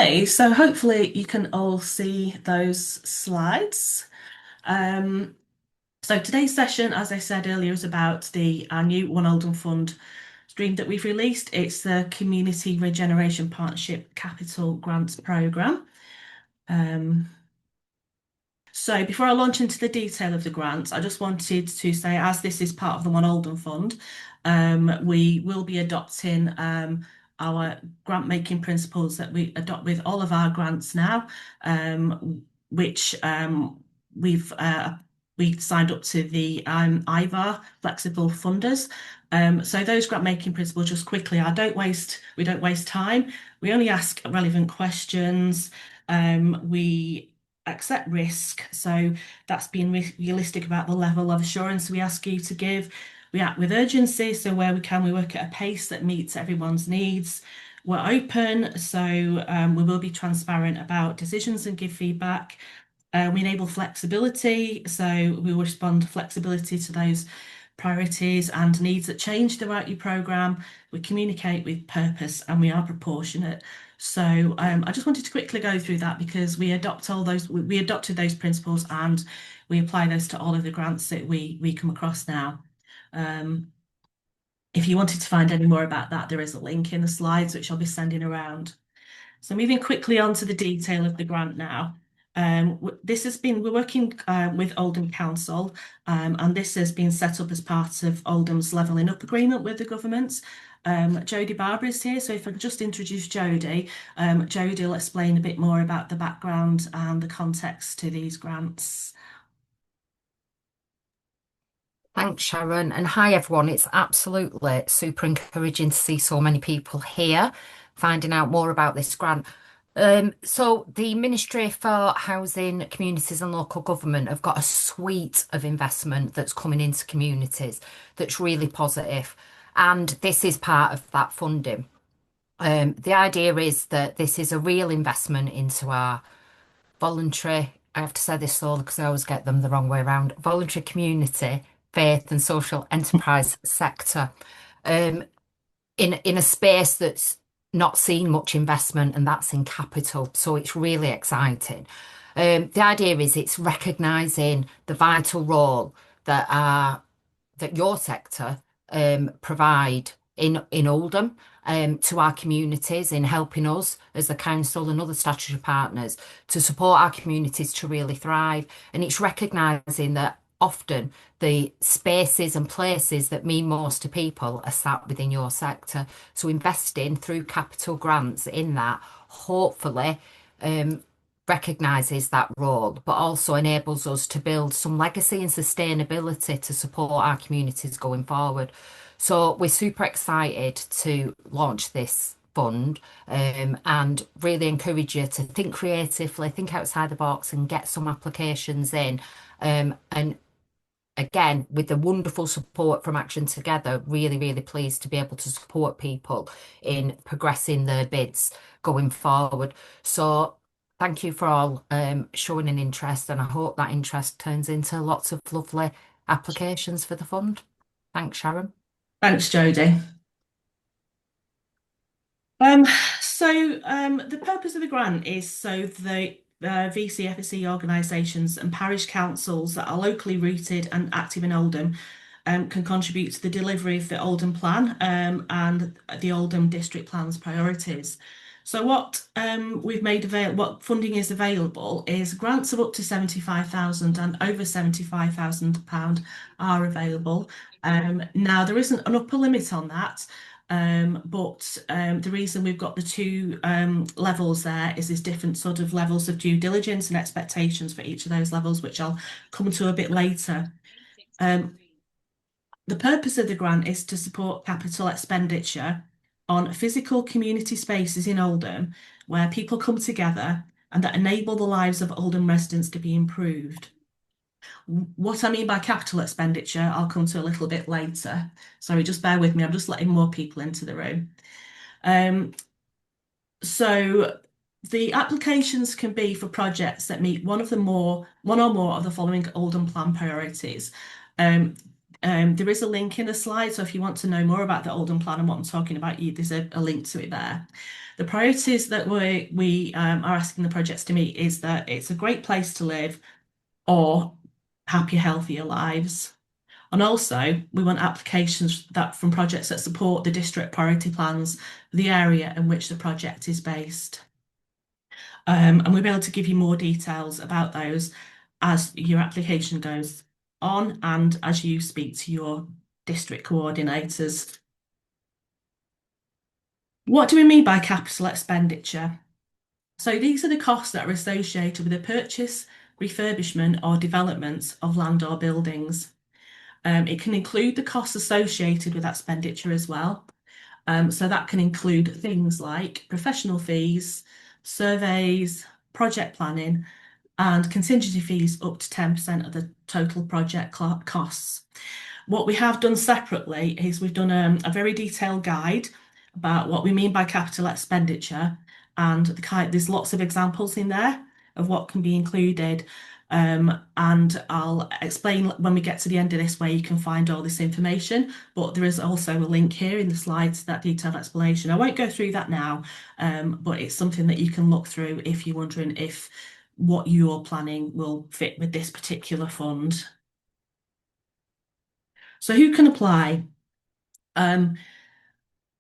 Okay, so hopefully you can all see those slides. Um, so today's session, as I said earlier, is about the our new One Oldham Fund stream that we've released. It's the Community Regeneration Partnership Capital Grants Programme. So before I launch into the detail of the grants, I just wanted to say, as this is part of the One Oldham Fund, we will be adopting our grant making principles that we adopt with all of our grants now, which we've we signed up to the IVAR flexible funders. So those grant making principles, just quickly, we don't waste time. We only ask relevant questions. We accept risk. So that's being realistic about the level of assurance we ask you to give. We act with urgency. So where we can, we work at a pace that meets everyone's needs. We're open, so we will be transparent about decisions and give feedback. We enable flexibility, so we will respond to flexibility to those priorities and needs that change throughout your programme. We communicate with purpose and we are proportionate. So I just wanted to quickly go through that because we adopted those principles and we apply those to all of the grants that we come across now. If you wanted to find any more about that, there is a link in the slides which I'll be sending around. So moving quickly on to the detail of the grant now. We're working with Oldham Council, and this has been set up as part of Oldham's Levelling Up agreement with the government. Jodie Barber is here, so if I could just introduce Jodie, Jodie will explain a bit more about the background and the context to these grants. Thanks, Sharon. And hi, everyone. It's absolutely super encouraging to see so many people here finding out more about this grant. So, the Ministry for Housing, Communities and Local Government have got a suite of investment that's coming into communities that's really positive. And this is part of that funding. The idea is that this is a real investment into our voluntary, I have to say this slowly because I always get them the wrong way around, voluntary community, faith and social enterprise sector in a space that's not seen much investment, and that's in capital. So it's really exciting. The idea is it's recognising the vital role that your sector provide in Oldham to our communities in helping us as the council and other statutory partners to support our communities to really thrive. And it's recognising that often the spaces and places that mean most to people are sat within your sector. So investing through capital grants in that hopefully recognises that role, but also enables us to build some legacy and sustainability to support our communities going forward. So we're super excited to launch this fund and really encourage you to think creatively, think outside the box and get some applications in. And again, with the wonderful support from Action Together, really, really pleased to be able to support people in progressing their bids going forward. So thank you for all showing an interest, and I hope that interest turns into lots of lovely applications for the fund. Thanks, Sharon. Thanks, Jodie. Um, the purpose of the grant is so the VCFSE organisations and parish councils that are locally rooted and active in Oldham can contribute to the delivery of the Oldham Plan and the Oldham District Plan's priorities. So what funding is available is grants of up to 75,000 and over £75,000 are available. Now there isn't an upper limit on that. But the reason we've got the two levels there is there's different sort of levels of due diligence and expectations for each of those levels, which I'll come to a bit later. Um, the purpose of the grant is to support capital expenditure on physical community spaces in Oldham where people come together and that enable the lives of Oldham residents to be improved. What I mean by capital expenditure, I'll come to a little bit later. Sorry, just bear with me. I'm just letting more people into the room. Um, so the applications can be for projects that meet one or more of the following Oldham Plan priorities. Um, There is a link in the slide, so if you want to know more about the Oldham Plan and what I'm talking about, there's a link to it there. The priorities that we are asking the projects to meet is that it's a great place to live or happier, healthier lives. And also, we want applications that from projects that support the district priority plans for the area in which the project is based. And we'll be able to give you more details about those as your application goes on and as you speak to your district coordinators. What do we mean by capital expenditure? So these are the costs that are associated with the purchase, refurbishment or development of land or buildings. It can include the costs associated with that expenditure as well. So that can include things like professional fees, surveys, project planning, and contingency fees up to 10% of the total project costs. What we have done separately is we've done a very detailed guide about what we mean by capital expenditure, and there's lots of examples in there of what can be included. And I'll explain when we get to the end of this where you can find all this information, but there is also a link here in the slides to that detailed explanation. I won't go through that now, but it's something that you can look through if you're wondering if what you're planning will fit with this particular fund. So who can apply?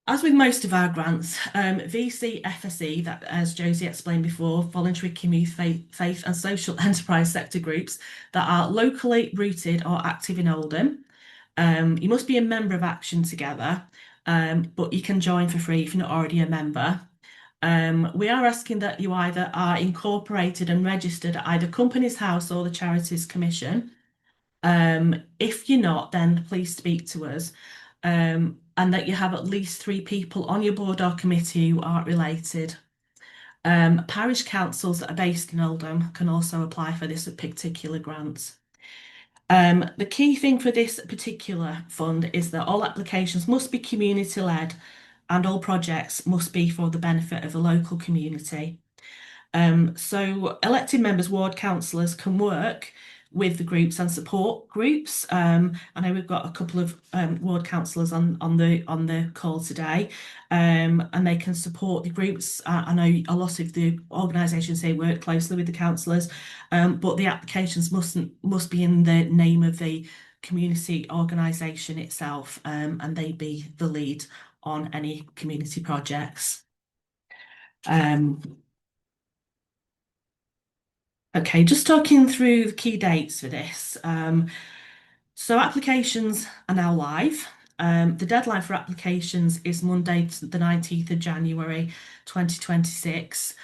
As with most of our grants, VC FSE, that as Josie explained before, voluntary community faith and social enterprise sector groups that are locally rooted or active in Oldham. You must be a member of Action Together, but you can join for free if you're not already a member. We are asking that you either are incorporated and registered at either Companies House or the Charities Commission. If you're not, then please speak to us. And that you have at least 3 people on your board or committee who aren't related. Parish councils that are based in Oldham can also apply for this particular grant. The key thing for this particular fund is that all applications must be community-led and all projects must be for the benefit of the local community. So elected members, ward councillors can work with the groups and support groups. I know we've got a couple of ward councillors on the call today, and they can support the groups. I know a lot of the organisations here work closely with the councillors, but the applications must be in the name of the community organisation itself, and they be the lead on any community projects. Okay, just talking through the key dates for this. So applications are now live. The deadline for applications is Monday, the 19th of January 2026.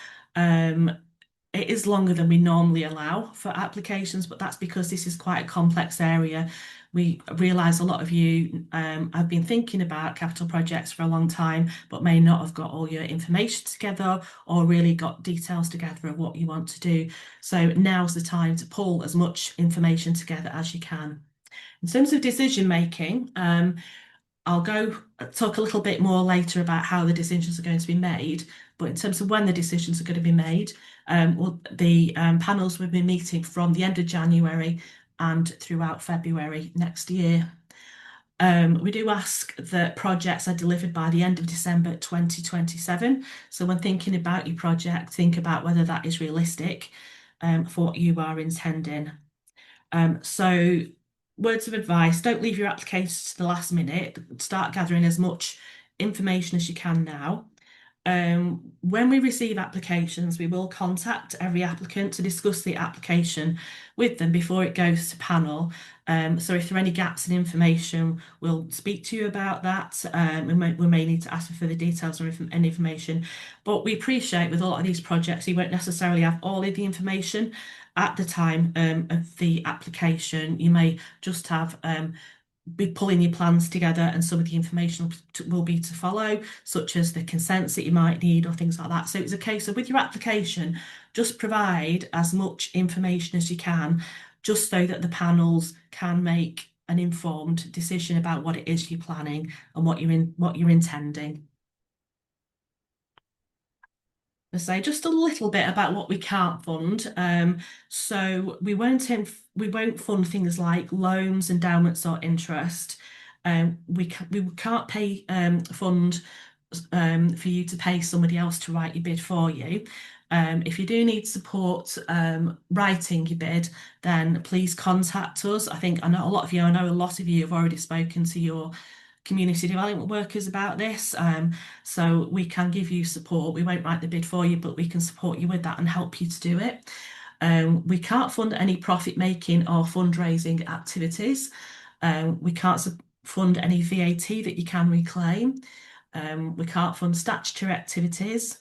It is longer than we normally allow for applications, but that's because this is quite a complex area. We realise a lot of you have been thinking about capital projects for a long time, but may not have got all your information together or really got details together of what you want to do. So now's the time to pull as much information together as you can. In terms of decision making, I'll go talk a little bit more later about how the decisions are going to be made, but in terms of when the decisions are going to be made, the panels will be meeting from the end of January and throughout February next year. We do ask that projects are delivered by the end of December 2027. So when thinking about your project, think about whether that is realistic for what you are intending. So words of advice, don't leave your applications to the last minute. Start gathering as much information as you can now. When we receive applications, we will contact every applicant to discuss the application with them before it goes to panel. So if there are any gaps in information, we'll speak to you about that. We may need to ask for further details or any information, but we appreciate with a lot of these projects, you won't necessarily have all of the information at the time of the application. You may just have be pulling your plans together and some of the information will be to follow, such as the consents that you might need or things like that. So it's a case of with your application, just provide as much information as you can, just so that the panels can make an informed decision about what it is you're planning and what you're intending. I say just a little bit about what we can't fund. So we won't fund things like loans, endowments, or interest. We can't pay fund for you to pay somebody else to write your bid for you. If you do need support writing your bid, then please contact us. I know a lot of you, I know a lot of you have already spoken to your community development workers about this. So we can give you support. We won't write the bid for you, but we can support you with that and help you to do it. We can't fund any profit making or fundraising activities. We can't fund any VAT that you can reclaim. We can't fund statutory activities.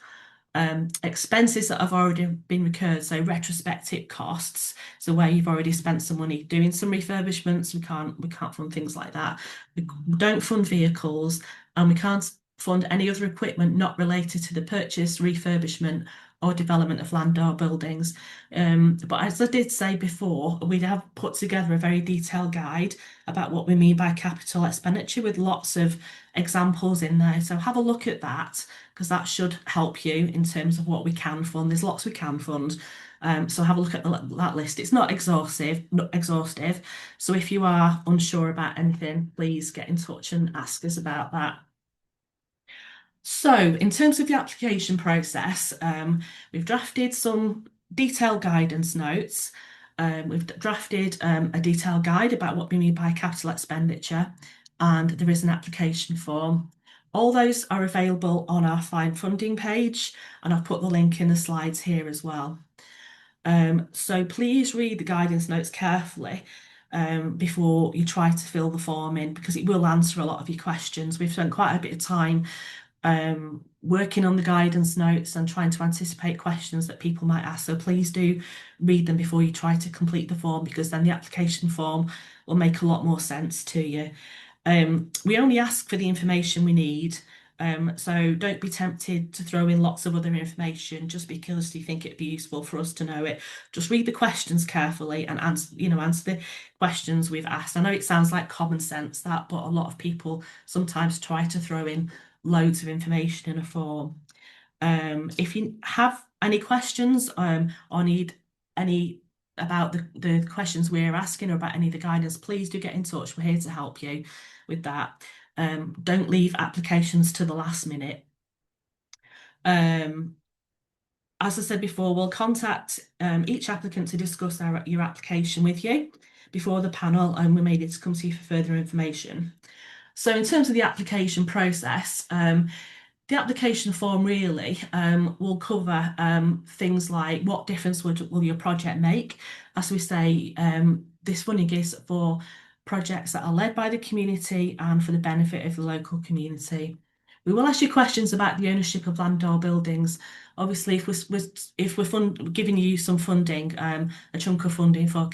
Expenses that have already been incurred, so retrospective costs, so where you've already spent some money doing some refurbishments, we can't fund things like that. We don't fund vehicles, and we can't fund any other equipment not related to the purchase, refurbishment, or development of land or buildings. But as I did say before, we have put together a very detailed guide about what we mean by capital expenditure with lots of examples in there. So have a look at that because that should help you in terms of what we can fund. There's lots we can fund. So have a look at that list. It's not exhaustive. So if you are unsure about anything, please get in touch and ask us about that. So in terms of the application process, we've drafted some detailed guidance notes. We've drafted a detailed guide about what we mean by capital expenditure, and there is an application form. All those are available on our Find Funding page, and I've put the link in the slides here as well. So please read the guidance notes carefully before you try to fill the form in because it will answer a lot of your questions. We've spent quite a bit of time working on the guidance notes and trying to anticipate questions that people might ask. So please do read them before you try to complete the form because then the application form will make a lot more sense to you. We only ask for the information we need. So don't be tempted to throw in lots of other information just because you think it'd be useful for us to know it. Just read the questions carefully and answer the questions we've asked. I know it sounds like common sense that, but a lot of people sometimes try to throw in loads of information in a form. If you have any questions or need any about the questions we're asking or about any of the guidance, please do get in touch. We're here to help you with that. Don't leave applications to the last minute. As I said before, we'll contact each applicant to discuss your application with you before the panel, and we're made to come to you for further information. So in terms of the application process, the application form really will cover things like what difference will your project make. As we say, this funding is for projects that are led by the community and for the benefit of the local community. We will ask you questions about the ownership of land or buildings. Obviously, if we're giving you some funding, a chunk of funding for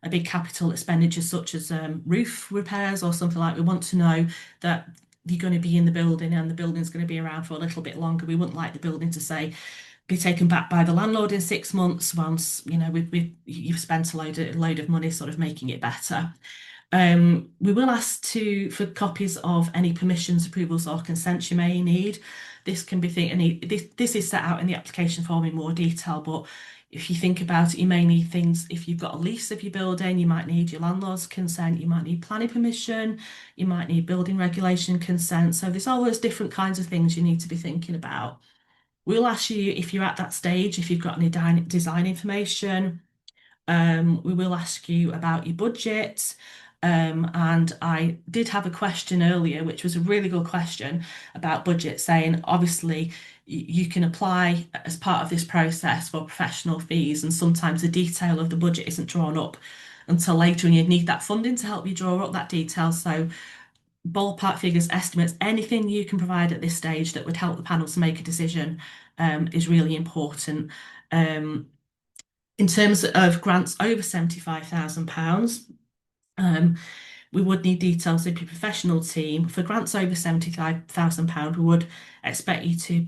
a big capital expenditure such as roof repairs or something like, we want to know that you're going to be in the building and the building's going to be around for a little bit longer. We wouldn't like the building to say be taken back by the landlord in 6 months once you've spent a load of money sort of making it better. We will ask for copies of any permissions, approvals, or consents you may need. This is set out in the application form in more detail, but if you think about it, you may need things. If you've got a lease of your building, you might need your landlord's consent, you might need planning permission, you might need building regulation consent. So there's all those different kinds of things you need to be thinking about. We'll ask you if you're at that stage, if you've got any design information. We will ask you about your budget. And I did have a question earlier, which was a really good question about budget, saying obviously you can apply as part of this process for professional fees, and sometimes the detail of the budget isn't drawn up until later, and you need that funding to help you draw up that detail. So ballpark figures, estimates, anything you can provide at this stage that would help the panel to make a decision is really important. In terms of grants over £75,000, we would need details of your professional team. For grants over £75,000, we would expect you to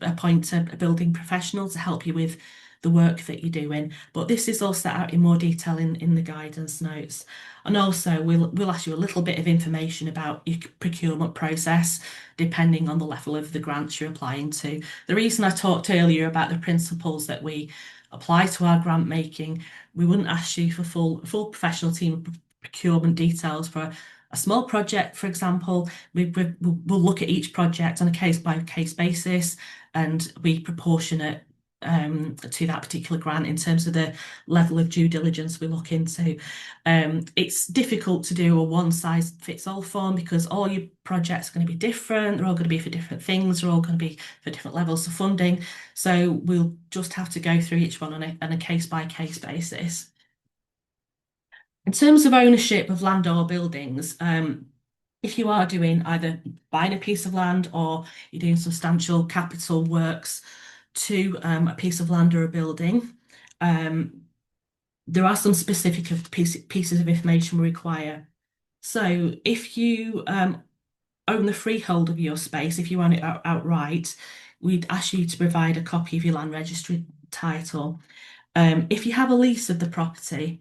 appoint a building professional to help you with the work that you're doing. But this is all set out in more detail in the guidance notes. And also we'll ask you a little bit of information about your procurement process, depending on the level of the grants you're applying to. The reason I talked earlier about the principles that we apply to our grant making, we wouldn't ask you for full professional team procurement details for a small project, for example. We'll look at each project on a case by case basis, and we proportionate to that particular grant in terms of the level of due diligence we look into. It's difficult to do a one size fits all form because all your projects are going to be different. They're all going to be for different things. They're all going to be for different levels of funding. So we'll just have to go through each one on a case by case basis. In terms of ownership of land or buildings, if you are doing either buying a piece of land or you're doing substantial capital works to a piece of land or a building, there are some specific pieces of information we require. So if you own the freehold of your space, if you own it outright, we'd ask you to provide a copy of your land registry title. If you have a lease of the property,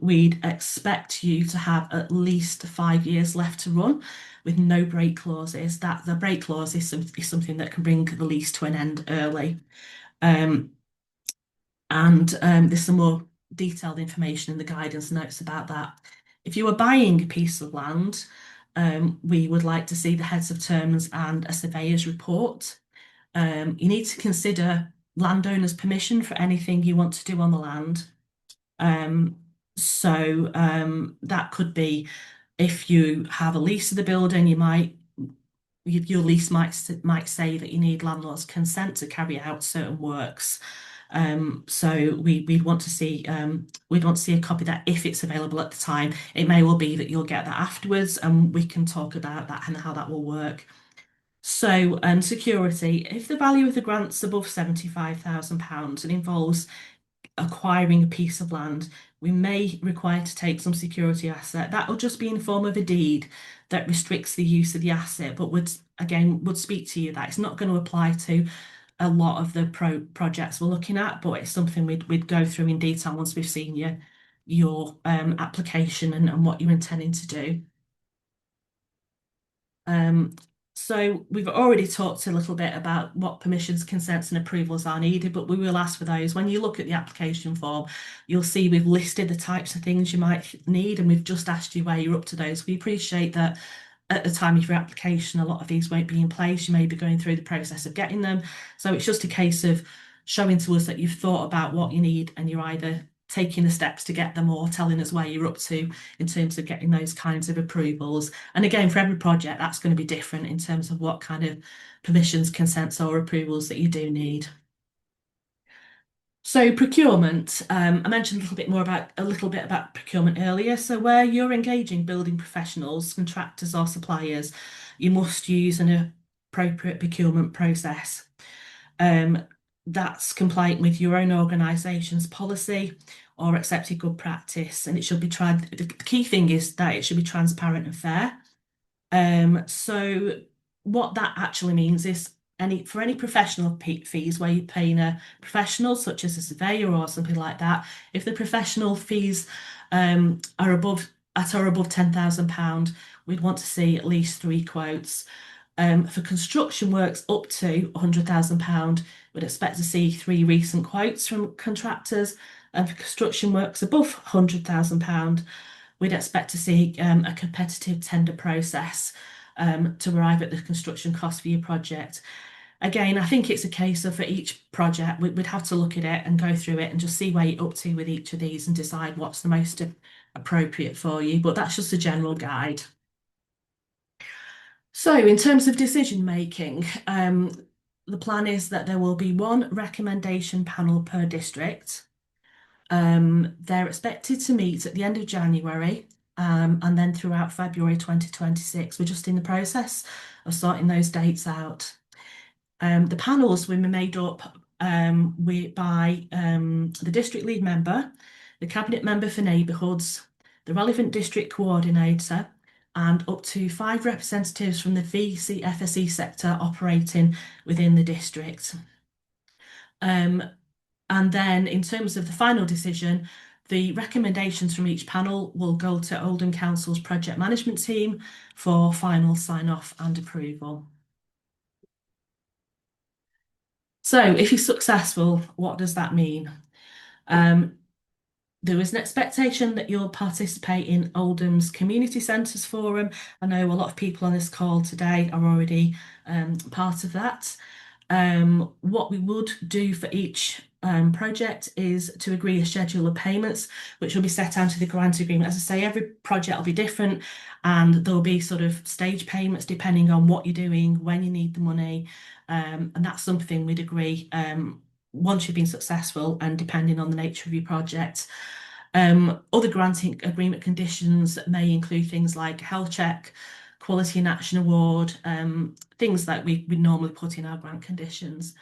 we'd expect you to have at least 5 years left to run with no break clauses. That the break clause is something that can bring the lease to an end early. There's some more detailed information in the guidance notes about that. If you are buying a piece of land, we would like to see the heads of terms and a surveyor's report. You need to consider landowner's permission for anything you want to do on the land. That could be if you have a lease of the building, your lease might say that you need landlord's consent to carry out certain works. We'd want to see a copy of that if it's available at the time. It may well be that you'll get that afterwards, and we can talk about that and how that will work. Security. If the value of the grant's above £75,000 and involves acquiring a piece of land, we may require to take some security asset. That will just be in the form of a deed that restricts the use of the asset, but would speak to you that it's not going to apply to a lot of the projects we're looking at, but it's something we'd go through in detail once we've seen your application and what you're intending to do. So we've already talked a little bit about what permissions, consents and approvals are needed, but we will ask for those. When you look at the application form, you'll see we've listed the types of things you might need, and we've just asked you where you're up to those. We appreciate that at the time of your application, a lot of these won't be in place. You may be going through the process of getting them. So it's just a case of showing to us that you've thought about what you need and you're either taking the steps to get them or telling us where you're up to in terms of getting those kinds of approvals. And again, for every project, that's going to be different in terms of what kind of permissions, consents or approvals that you do need. So procurement, I mentioned a little bit about procurement earlier. So where you're engaging building professionals, contractors or suppliers, you must use an appropriate procurement process. That's compliant with your own organisation's policy or accepted good practice, and it should be tried. The key thing is that it should be transparent and fair. So what that actually means is for any professional fees where you're paying a professional, such as a surveyor or something like that, if the professional fees are above £10,000, we'd want to see at least 3 quotes. For construction works up to £100,000, we'd expect to see 3 recent quotes from contractors. And for construction works above £100,000, we'd expect to see a competitive tender process to arrive at the construction cost for your project. Again, I think it's a case of for each project, we'd have to look at it and go through it and just see where you're up to with each of these and decide what's the most appropriate for you. But that's just a general guide. So in terms of decision making, the plan is that there will be 1 recommendation panel per district. They're expected to meet at the end of January and then throughout February 2026. We're just in the process of sorting those dates out. The panels will be made up by the district lead member, the cabinet member for neighbourhoods, the relevant district coordinator, and up to 5 representatives from the VC FSE sector operating within the district. And then in terms of the final decision, the recommendations from each panel will go to Oldham Council's project management team for final sign-off and approval. So if you're successful, what does that mean? There is an expectation that you'll participate in Oldham's Community Centres Forum. I know a lot of people on this call today are already part of that. What we would do for each project is to agree a schedule of payments, which will be set out in the grant agreement. As I say, every project will be different, and there'll be sort of stage payments depending on what you're doing, when you need the money, and that's something we'd agree once you've been successful and depending on the nature of your project. Other granting agreement conditions may include things like health check, quality in action award, things that we normally put in our grant conditions.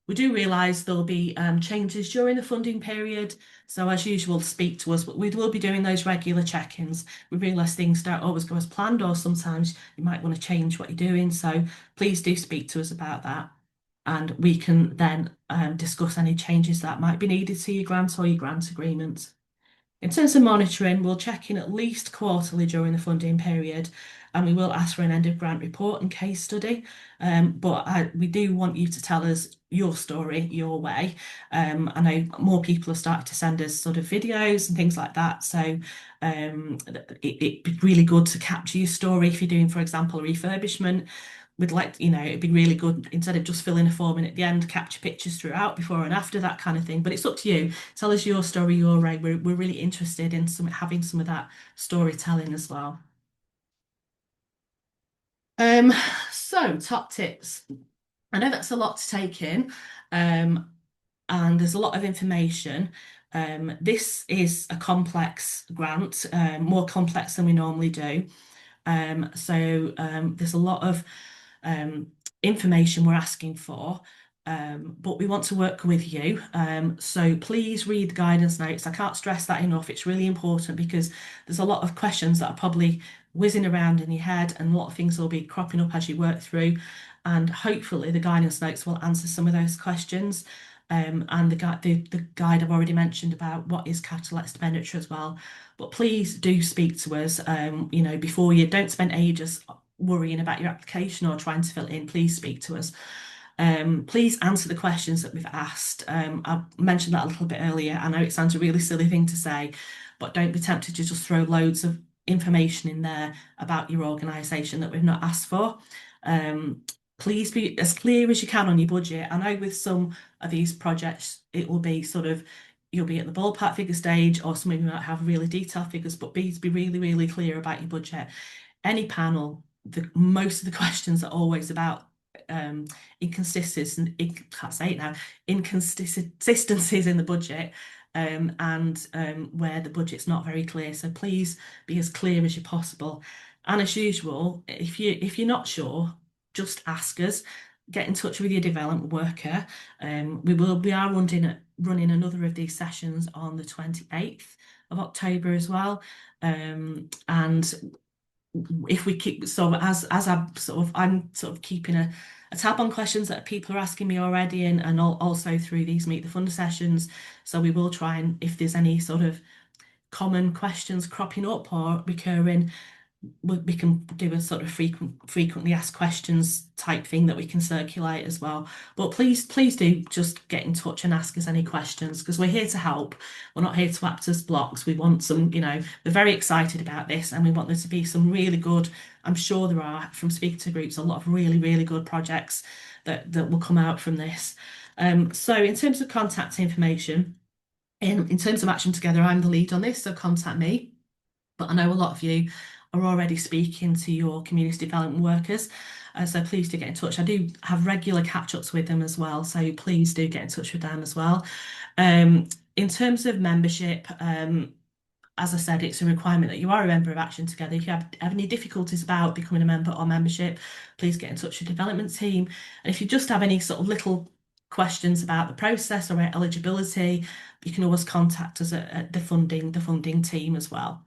We do realise there'll be changes during the funding period, so as usual, speak to us, but we will be doing those regular check-ins. We realise things don't always go as planned, or sometimes you might want to change what you're doing, so please do speak to us about that. And we can then discuss any changes that might be needed to your grant or your grant agreement. In terms of monitoring, we'll check in at least quarterly during the funding period, and we will ask for an end of grant report and case study. But we do want you to tell us your story, your way. I know more people have started to send us sort of videos and things like that. So it'd be really good to capture your story if you're doing, for example, a refurbishment. We'd like, it'd be really good instead of just filling a form in at the end, capture pictures throughout, before and after, that kind of thing. But it's up to you. Tell us your story, your way. We're really interested in having some of that storytelling as well. Um, so top tips. I know that's a lot to take in, and there's a lot of information. This is a complex grant, more complex than we normally do. So there's a lot of information we're asking for, but we want to work with you. So please read the guidance notes. I can't stress that enough. It's really important because there's a lot of questions that are probably whizzing around in your head, and a lot of things will be cropping up as you work through. And hopefully the guidance notes will answer some of those questions. And the guide I've already mentioned about what is capital expenditure as well. But please do speak to us, before you don't spend ages worrying about your application or trying to fill it in. Please speak to us. Please answer the questions that we've asked. I mentioned that a little bit earlier. I know it sounds a really silly thing to say, but don't be tempted to just throw loads of information in there about your organisation that we've not asked for. Please be as clear as you can on your budget. I know with some of these projects, it will be sort of, you'll be at the ballpark figure stage, or some of you might have really detailed figures, but please be really, really clear about your budget. Any panel, most of the questions are always about inconsistencies, can't say it now, inconsistencies in the budget, and where the budget's not very clear. So please be as clear as you possible. And as usual, if you're not sure, just ask us. Get in touch with your development worker. We are running another of these sessions on the 28th of October as well. And if we keep, so as I'm sort of keeping a tab on questions that people are asking me already, and also through these Meet the Funder sessions. So we will try, and if there's any sort of common questions cropping up or recurring, we can do a sort of frequently asked questions type thing that we can circulate as well. But please do just get in touch and ask us any questions, because we're here to help. We're not here to act as blocks. We want some, we're very excited about this, and we want there to be some really good, I'm sure there are from speaking to groups, a lot of really, really good projects that will come out from this. So in terms of contact information, in terms of Action Together, I'm the lead on this, so contact me. But I know a lot of you are already speaking to your community development workers, so please do get in touch. I do have regular catch-ups with them as well, so please do get in touch with them as well. In terms of membership, as I said, it's a requirement that you are a member of Action Together. If you have any difficulties about becoming a member or membership, please get in touch with the development team. And if you just have any sort of little questions about the process or eligibility, you can always contact us at the funding team as well.